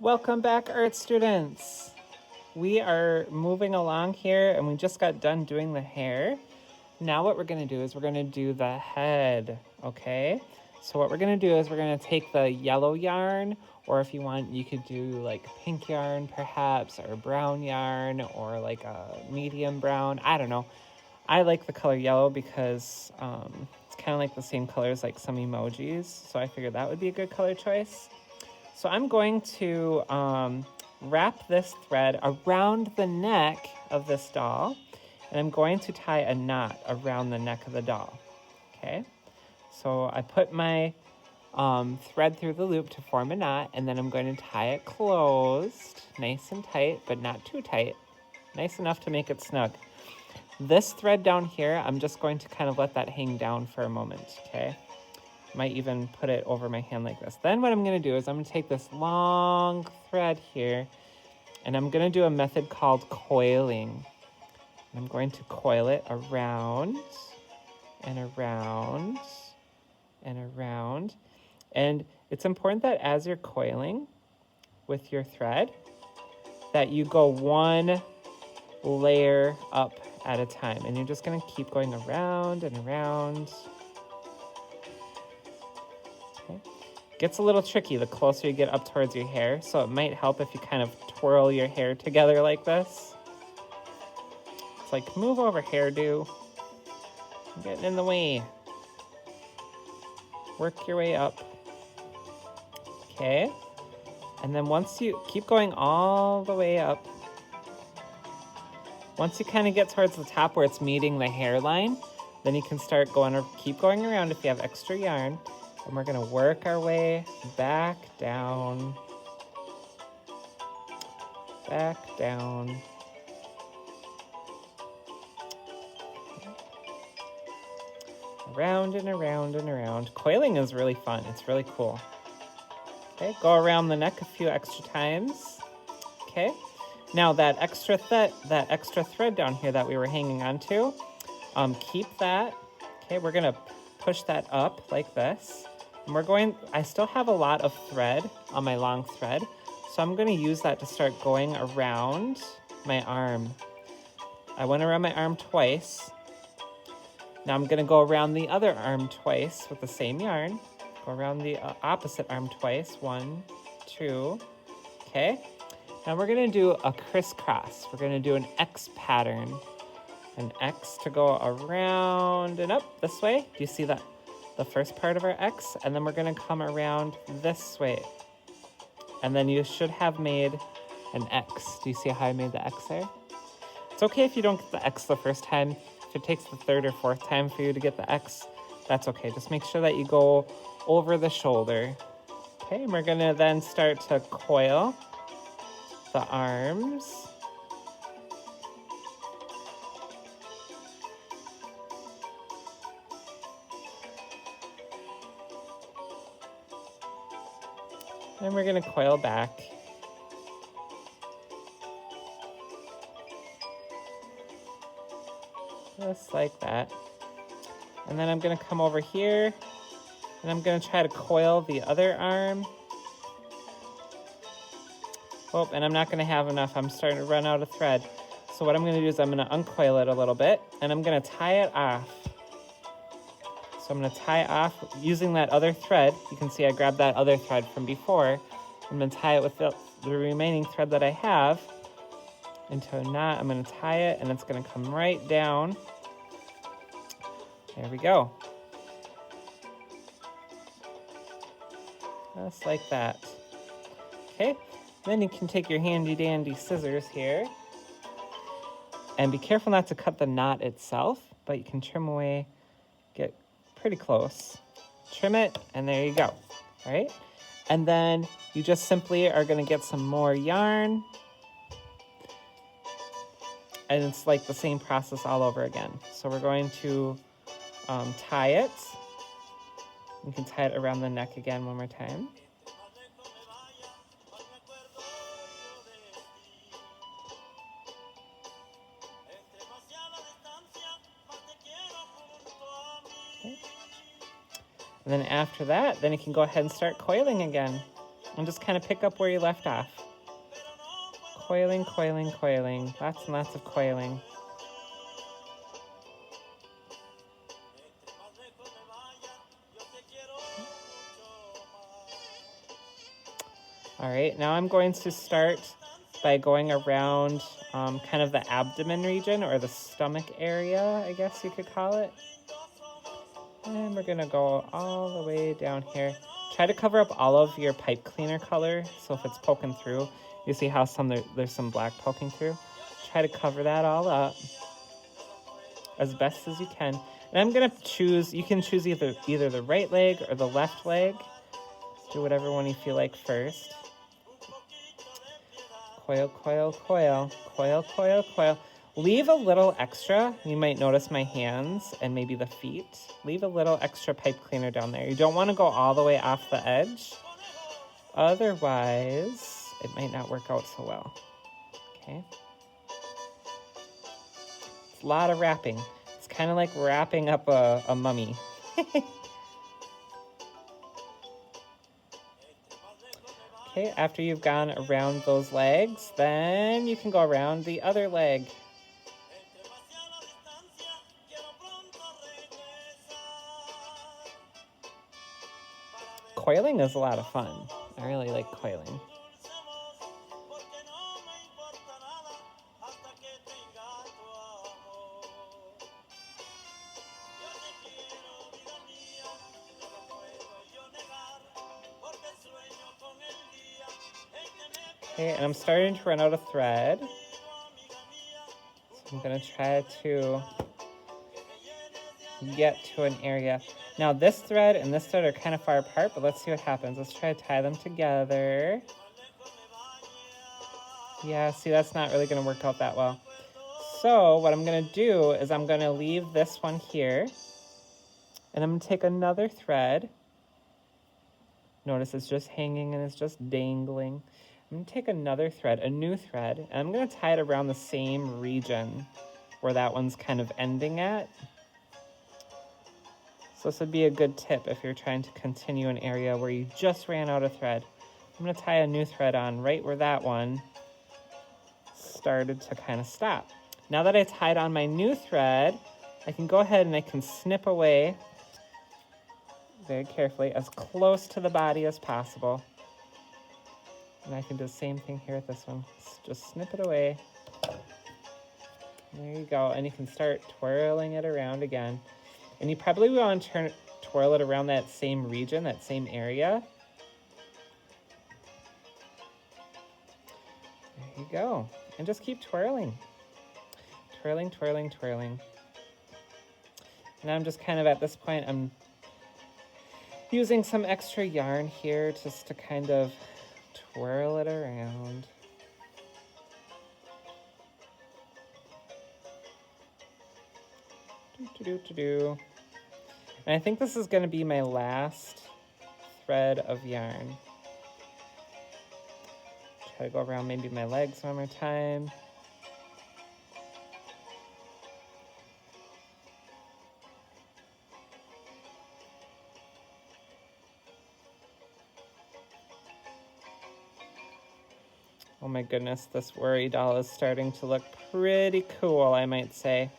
Welcome back, art students. We are moving along here and we just got done doing the hair. Now what we're going to do is we're going to do the head, okay? So what we're going to do is we're going to take the yellow yarn, or if you want, you could do like pink yarn perhaps, or brown yarn, or like a medium brown. I don't know. I like the color yellow because it's kind of like the same color as like some emojis. So I figured that would be a good color choice. So I'm going to wrap this thread around the neck of this doll, and I'm going to tie a knot around the neck of the doll, okay? So I put my thread through the loop to form a knot, and then I'm going to tie it closed, nice and tight, but not too tight, nice enough to make it snug. This thread down here, I'm just going to kind of let that hang down for a moment, okay? Might even put it over my hand like this. Then what I'm going to do is I'm going to take this long thread here, and I'm going to do a method called coiling. I'm going to coil it around and around and around. And it's important that as you're coiling with your thread, that you go one layer up at a time. And you're just going to keep going around and around. Gets a little tricky the closer you get up towards your hair, so it might help if you kind of twirl your hair together like this. It's like, move over, hairdo. I'm getting in the way. Work your way up. Okay. And then once you keep going all the way up, once you kind of get towards the top where it's meeting the hairline, then you can start going or keep going around if you have extra yarn. And we're going to work our way back down, around and around and around. Coiling is really fun. It's really cool. Okay, go around the neck a few extra times. Okay, now that extra thread down here that we were hanging on to, keep that. Okay, we're going to push that up like this. And I still have a lot of thread on my long thread, so I'm going to use that to start going around my arm. I went around my arm twice. Now I'm going to go around the other arm twice with the same yarn. Go around the opposite arm twice. 1, 2. Okay. Now we're going to do a crisscross. We're going to do an X pattern. An X to go around and up this way. Do you see that? The first part of our X, and then we're going to come around this way. And then you should have made an X. Do you see how I made the X there? It's okay if you don't get the X the first time. If it takes the third or fourth time for you to get the X, that's okay. Just make sure that you go over the shoulder. Okay, and we're going to then start to coil the arms. And we're going to coil back. Just like that. And then I'm going to come over here, and I'm going to try to coil the other arm. Oh, and I'm not going to have enough. I'm starting to run out of thread. So what I'm going to do is I'm going to uncoil it a little bit, and I'm going to tie it off. So I'm going to tie off using that other thread. You can see I grabbed that other thread from before. I'm going to tie it with the remaining thread that I have into a knot. I'm going to tie it, and it's going to come right down. There we go. Just like that. Okay, then you can take your handy dandy scissors here. And be careful not to cut the knot itself, but you can trim away, get pretty close. Trim it, and there you go, all right? And then you just simply are going to get some more yarn. And it's like the same process all over again. So we're going to tie it. You can tie it around the neck again one more time. Okay. And then after that, then you can go ahead and start coiling again. And just kind of pick up where you left off. Coiling, coiling, coiling. Lots and lots of coiling. All right, now I'm going to start by going around kind of the abdomen region, or the stomach area, I guess you could call it. And we're gonna go all the way down here. Try to cover up all of your pipe cleaner color, so if it's poking through, you see how there's some black poking through? Try to cover that all up as best as you can. And I'm gonna choose, you can choose either the right leg or the left leg. Do whatever one you feel like first. Coil, coil, coil, coil, coil, coil. Leave a little extra. You might notice my hands and maybe the feet. Leave a little extra pipe cleaner down there. You don't want to go all the way off the edge. Otherwise, it might not work out so well. Okay. It's a lot of wrapping. It's kind of like wrapping up a mummy. Okay, after you've gone around those legs, then you can go around the other leg. Coiling is a lot of fun. I really like coiling. Okay, and I'm starting to run out of thread. So I'm gonna try to get to an area. Now this thread and this thread are kind of far apart, but let's see what happens. Let's try to tie them together. Yeah, see, that's not really gonna work out that well. So what I'm gonna do is I'm gonna leave this one here, and I'm gonna take another thread. Notice it's just hanging and it's just dangling. I'm gonna take another thread, a new thread, and I'm gonna tie it around the same region where that one's kind of ending at. So this would be a good tip if you're trying to continue an area where you just ran out of thread. I'm gonna tie a new thread on right where that one started to kind of stop. Now that I tied on my new thread, I can go ahead and I can snip away very carefully, as close to the body as possible. And I can do the same thing here with this one. Just snip it away. There you go. And you can start twirling it around again. And you probably want to twirl it around that same region, that same area. There you go. And just keep twirling. Twirling, twirling, twirling. And I'm just kind of at this point, I'm using some extra yarn here just to kind of twirl it around. Do. And I think this is going to be my last thread of yarn. Try to go around maybe my legs one more time. Oh my goodness, this worry doll is starting to look pretty cool, I might say.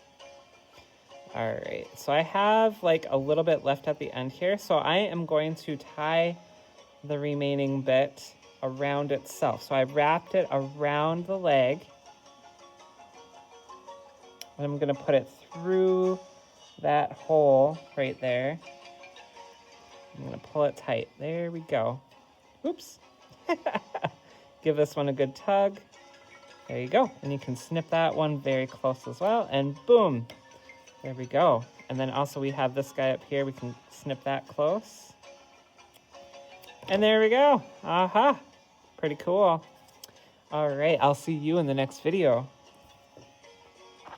All right, so I have like a little bit left at the end here, so I am going to tie the remaining bit around itself. So I wrapped it around the leg, and I'm gonna put it through that hole right there. I'm gonna pull it tight. There we go. Oops. Give this one a good tug. There you go. And you can snip that one very close as well, and boom. There we go. And then also we have this guy up here. We can snip that close. And there we go. Aha. Pretty cool. All right. I'll see you in the next video.